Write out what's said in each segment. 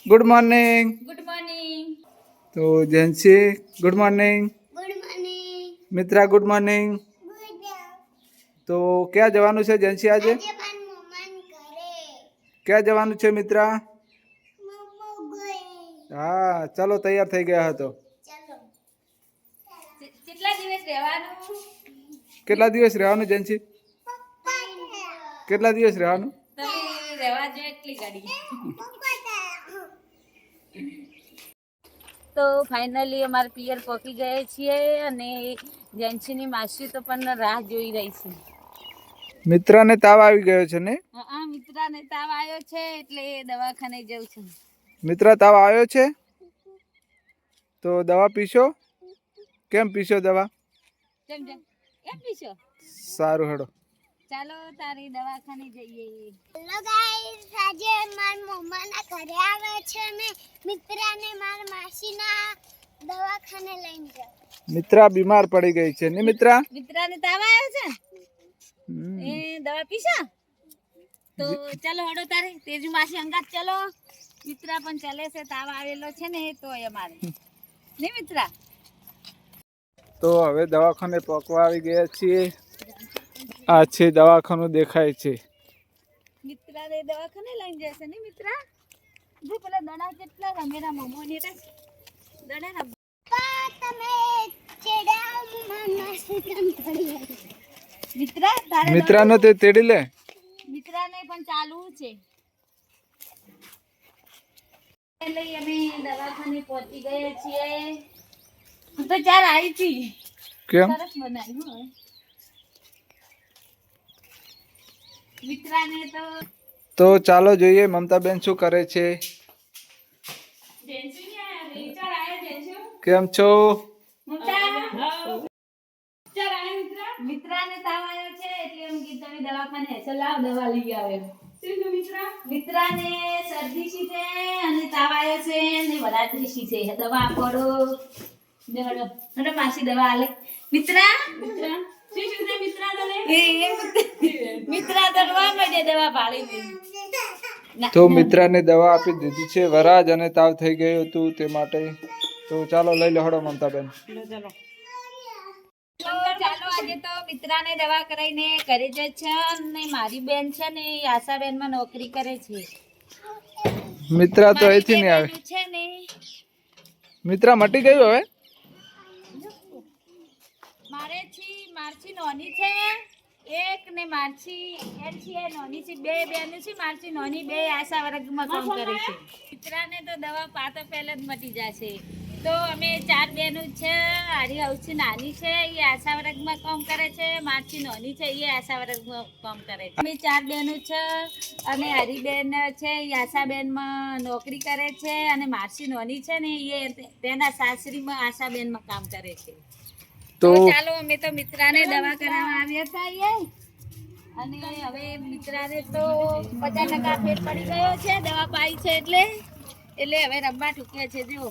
Good morning. Good morning. તો Jency good morning. Good morning. Mitra good morning. તો ક્યાં જવાનું છે જેન્સી આજે? ક્યાં જવાનું છે મિત્રા? હા ચાલો તૈયાર થઈ ગયા હતો. કેટલા દિવસ રહેવાનું જેન્સી? કેટલા દિવસ રહેવાનું? તો ફાઇનલી અમારે પિયર પહોંચી ગયા છીએ અને જેન્સીની માસી તો પણ રાહ જોઈ રહી છે. મિત્રાને તાવ આવી ગયો છે ને? હા મિત્રાને તાવ આવ્યો છે એટલે દવાખાને જવું છે. મિત્રા તાવ આવ્યો છે તો દવા પીશો? કેમ પીશો દવા? કેમ પીશો? સારું હેડો. ચાલો તારી દવાખાને જઈએ. હેલો ગાઈસ, આજે મારા મમ્માના ઘરે આવે છે ને મિત્રાને મારા માસીના દવાખાને લઈને જાવ. મિત્રા બીમાર પડી ગઈ છે ને મિત્રા? મિત્રાને તાવ આવ્યો છે એ દવા પીશો? તો ચાલો હડો તારે તેજુ માસી અંગાત ચાલો. મિત્રા પણ ચાલે છે, તાવ આવેલો છે ને તો અમારે ને મિત્રા. તો હવે દવાખાને પહોંચવા આવી ગયા છીએ. આ છે દવાખાનું દેખાય છે. મિત્રા રે દવાખાને લઈને જશે ને મિત્રા. જો પેલા દડા કેટલા રમેરા મમો ને દડા રમ તમે ચેડા મમ્મા સુતમ પડી. મિત્રા તારે મિત્રાનો તે તેડી લે. મિત્રાને પણ ચાલુ છે. એટલે અમે દવાખાને પહોંચી ગયા છીએ. હું તો ચાર આવી હતી. કેમ? સરસ બનાવ્યું. મિત્રાને તો ચાલો જોઈએ મમતાબેન શું કરે છે. કેમ છો? મિત્રાને તાવ આવ્યો છે એટલે એમ કીધું દવાખાને ચલાવ દવા લઈ આવે. મિત્રાને શરદી છે અને તાવ આવ્યો છે ને વરાત્રી છે. દવા આપડો ને માસી દવા આલે. મિત્રા મિત્રા દવા મળે દવા પાડી. તો મિત્રાને દવા આપી દીધી છે. વરાજ અને તાવ થઈ ગયું હતું તે માટે. તો ચાલો લઈ લો હડો મમતાબેન. ચાલો આજે તો મિત્રાને દવા કરાઈને ઘરે જાય છે અને મારી બેન છે ને આશાબેન માં નોકરી કરે છે. મિત્રા તો અહીંથી નહીં આવે છે ને. મિત્રા મટી ગયું હવે? મારછી નોની છે એક ને મારછી બેન છે નોની છે. બે બેન છે મારછી નોની. બે આશા વર્ગમાં કામ કરે છે. મિત્રાને તો દવા પાતા પહેલા જ મટી જશે. તો અમે ચાર બહેનો છે. હારી હવસી નાની છે એ આશા વર્ગમાં કામ કરે છે. મારછી નોની છે એ આશા વર્ગમાં કામ કરે છે. અમે ચાર બહેનો છે અને હરીબેન છે એ આશાબેનમાં નોકરી કરે છે અને મારછી નોની છે ને એ તેના સાસરીમાં આશાબેનમાં કામ કરે છે. તો ચાલો અમે તો મિત્રાને દવા કરાવવા આવ્યા હતા અને હવે મિત્રાને તો 50% ફેર પડી ગયો છે દવા પાઈ છે એટલે હવે રમવા ઠૂક્યા છે. જો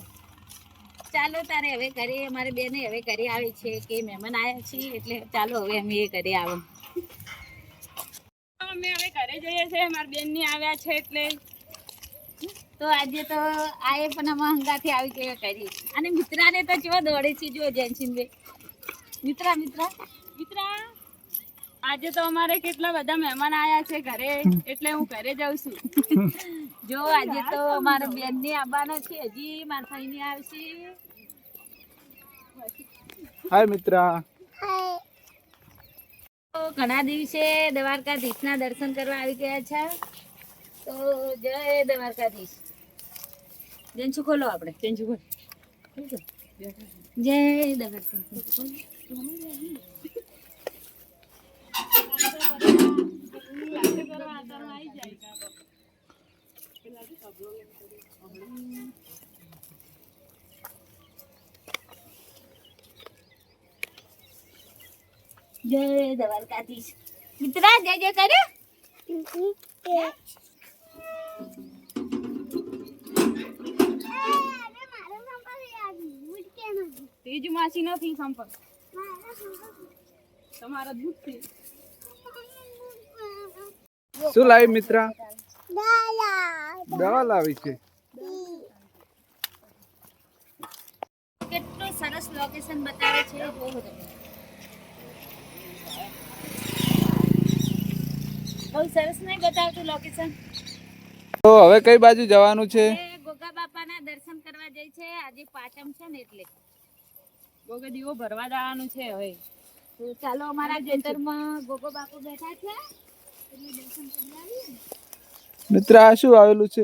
ચાલો તારે હવે ઘરે અમારે બેને હવે ઘરે આવી છે કે મહેમાન આવ્યા છીએ એટલે ચાલો હવે અમે એ ઘરે આવો. અમે હવે ઘરે જઈએ છીએ. અમારા બેન ની આવ્યા છે એટલે તો આજે તો આએ પણ અમે હંગાથી આવી કે કરી. અને મિત્રાને તો કેવો દોડે છે જો જેન્સીન મિત્રા આજે તો અમારે કેટલા બધા મહેમાન આવ્યા છે ઘરે એટલે હું ઘરે જાઉં છું. જો આજે તો અમારા બેન ની આવવાના છે. હજી મારા ભાઈ ની આવશે. હાય મિત્રા. તો ઘણા દિવસે દ્વારકાધીશના દર્શન કરવા આવી ગયા છે. તો જય દ્વારકાધીશ. જેન્સુ ખોલો આપણે. જેન્સુ ખોલ. જય દ્વારકાધીશ. જય દ્વારકાધીશ. મિત્રા જય જય કરે. તેજુ માસી નથી સંપર્ક તમારા દૂધથી. શું લાવી મિત્રા? દવા લાવી છે. સરસ લોકેશન બતાવે છે જોવો તમે બહુ સરસ નહીં બતાવતું લોકેશન તો હવે કઈ બાજુ જવાનું છે? ગોગા બાપાના દર્શન કરવા જઈ છે આજે પાંચમ છે ને એટલે ગોગો દીવો ભરવા જવાનું છે હવે. તો ચાલો અમારા ખેતરમાં ગોગો બાપુ બેઠા છે એટલે દર્શન કરી આવીએ ને. મિત્ર આ શું આવેલું છે?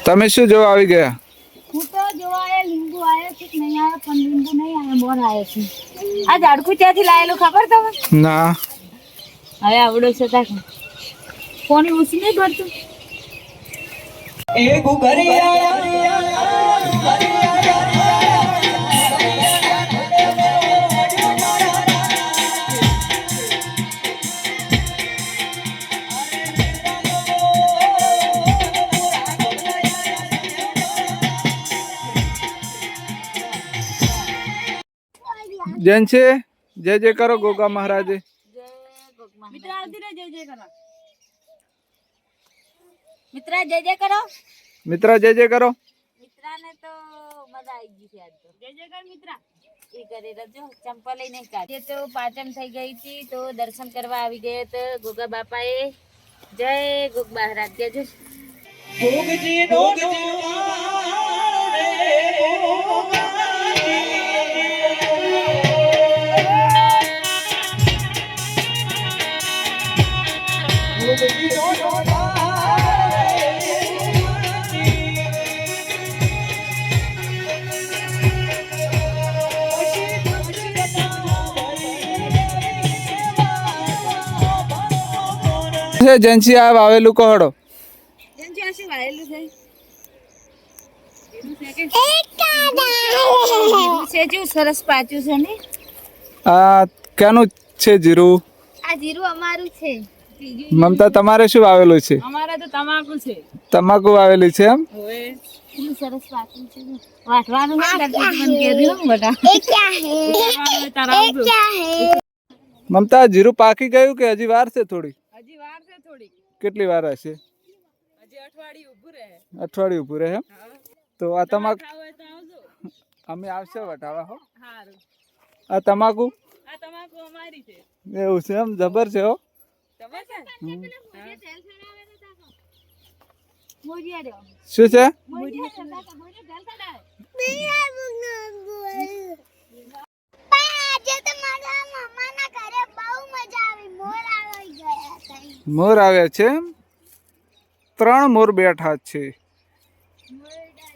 તમે શું જોવા આવી ગયા? હું તો જોવા આયા લીંબુ આયો છે કે નહીં આયો પણ લીંબુ નહીં આયો મોર આયો છે. આ ઝાડકું ત્યાંથી લાયેલું ખબર તમે? ના. હવે આવડો છે તાક કોની ઉસી નહીં ભરતું જૈન છે જય જય કરો ગોગા મહારાજે. મિત્ર આવતી રહે જય જય કરવા. મિત્રા જય જય કરો મિત્ર જય જય કરો. મિત્રાને તો મજા આવી ગઈ છે આજ તો જય જય કર મિત્ર. એ કરે રજો ચંપલ નહીં કાઢી તો પાંચમ થઈ ગઈ હતી તો દર્શન કરવા આવી ગયા તો ગોગા બાપાએ જય ગોગ મહારાજ કે જય જંશી આ આવેલું કહડો. જેમ છે શું વાયેલું છે છે જેવું સરસ પાચ્યું છે ને આ ક્યાંનું છે જીરું? આ જીરું અમારું છે મમતા તમારે શું આવેલું છે? અમારે તો તમાકુ છે. તમાકુ આવેલી છે એમ? હવે એટલું સરસ પાચ્યું છે વાટવાનું ના કરતી મને કહેજો બટા તારા આવજો. મમતા જીરું પાકી ગયું કે હજી વાર છે થોડી? હજી વાર છે થોડી. કેટલી વાર હશે? હજી અઠવાડિયું ઊભું રહે. અઠવાડિયું પૂરે એમ? હા. તો આ તમાકુ ખાવું હોય તો આવજો. અમે આવશે વટાવા હો. સારું. આ તમાકુ આ તમાકુ અમારી છે. એવું છે એમ? જબર છે હો. ખબર છે? મોરિયા દેવો શું છે? મોર આવ્યા છે એમ? 3 મોર બેઠા છે.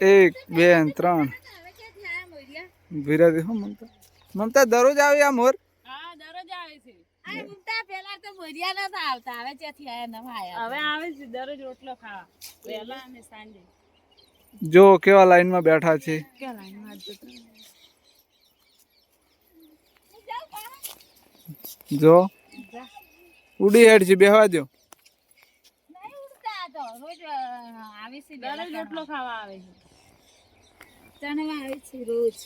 1 2 3 વિરાજી હો મમતા. મમતા દરરોજ આવે આ મોર? હા દરરોજ આવે છે. પેલા તો મોરિયા નતા આવતા હવે ત્યાંથી આયા નવા આયા હવે આવે છે દરરોજ રોટલો ખાવા વહેલા અને સાંજે. જો કેવા લાઈનમાં બેઠા છે. જો ઉડી હેડ છે બેહવા દો. નહીં ઉડતા તો રોજ આવે છે દરરોજ રોટલો ખાવા આવે છે. ચણવા આવે છે રોજ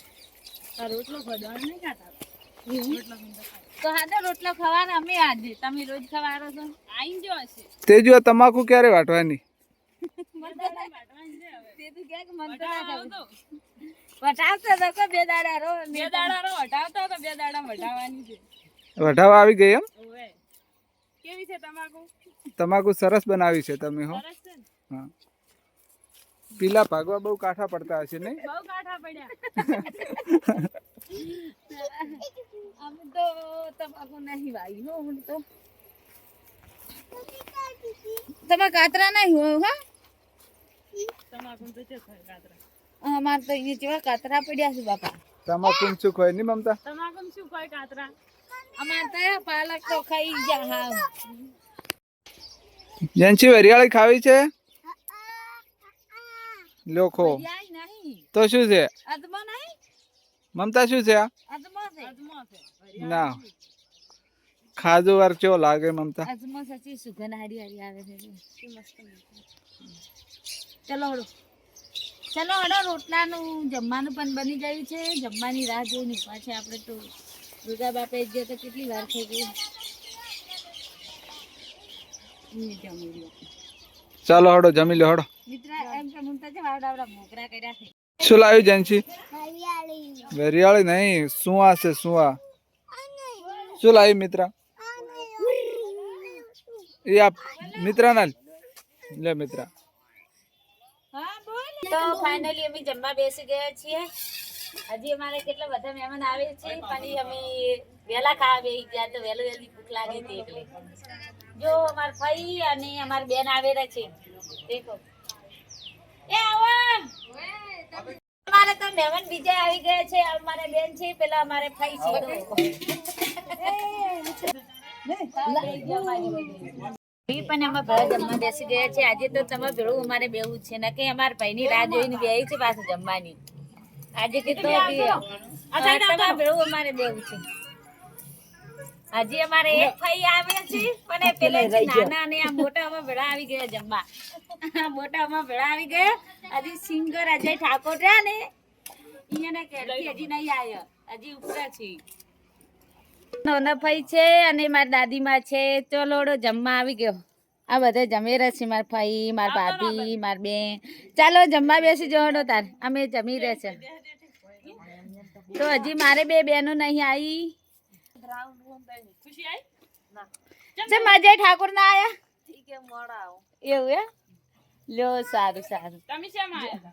આ રોટલો ખોદવાનો નહીં ખાતા. તો હા તો રોટલો ખવાના અમે આજે તમે રોજ ખવારો છો આઈને જો હશે. તે જો તમાકુ ક્યારે વાટવાની? તે તું કે મન તો ના વટાવો તો. વટાવતો તો કે બે દાડા રો બે દાડા રો વટાવતો તો બે દાડા વટાવવાની છે. વઢાવા આવી ગઈ એમ? ઓવે. કેવી છે તમાકુ? તમાકુ સરસ બનાવી છે તમે હો. સરસ છે ને? હા. પીલા ભાગવા બહુ કાઠા પડતા હશે નહીં? બહુ કાઠા પડ્યા. અમે તો તમાકુ નહીં વાવી હો હું તો તમે કાતરા નહીં હોય હા તમાકુ તો છે કાતરા. અમારે તો અહીંયા જેવા કાતરા પડ્યા છે બાપા તમાકુ શું ખોય નહીં મમતા? તમાકુ શું કોઈ કાતરા? અમારે તો પાલક તો ખાઈ જા હા જેનસી વરિયાળી ખાવી છે? લોખો જાય નહીં તો શું છે? અદમો નહીં મમતા શું છે આ? અદમો છે અજમો છે. ના ખાજો વાર કેવો લાગે મમતા? અજમો સચી સુગંધ હારી હારી આવે છે ચલો હળો ચલો હળો રોટલાનું જમવાનું પણ બની ગયું છે જમવાની રાહ જોઈને ઊભા છે આપણે તો દુર્ગા બાપે જે તો કેટલી વાર થઈ ગઈ જમી લો ચાલો હડો જમી લો હડો. મિત્ર એમ કે મુંતા છે વાવડા મોગરા કર્યા છે શું લાવ્યું જેન્સી? વેરિયાળી નહીં, સુવા છે સુવા. શું લાવ્યું મિત્ર? એ આપ મિત્ર ના લે મિત્ર. તો ફાઇનલી અમે જમવા બેસી ગયા છીએ હજી અમારે કેટલા બધા મહેમાન આવે છે પણ અમે વહેલા ખાવા બેસી ગયા તો વહેલી ભૂખ લાગી હતી એટલે જો અમાર ભાઈ અને અમાર બેન આવેલા છે દેખો એ આવો અમારે તો મહેમાન બીજા આવી ગયા છે અમારે બેન છે પેલા અમારે ભાઈ છે પણ અમે ભેળા જમવા બેસી ગયા છે આજે તો તમે ભેળું અમારે બેવું છે ને કે અમારા ભાઈની રાહ જોઈને બેહી છે પાછું જમવાની આજે કે તો તમારે ભેળું અમારે બેવું છે હજી અમારે એક ભાઈ આવે છે પણ એ પેલા જે નાના અને આ મોટા અમે ભેળા આવી ગયા જમવા મોટા અમે ભેળા આવી ગયા હજી સિંગર અજય ઠાકોર રહ્યા ને એને ઘેરથી હજી નહીં આવ્યો હજી ઉપરા છે નાના ભાઈ છે અને મારી દાદીમાં છે ચલોડો જમવા આવી ગયો આ બધા જમી રહ્યા છે મારા ભાઈ મારા ભાભી મારી બેન ચાલો જમવા બેસી જવાનો તાર અમે જમી રહ્યા છે તો હજી મારે બે બહેનો નહીં આવી અજય ઠાકોર ના આયા એવું હે લ્યો સારું સારું તમે શેમાં આયા?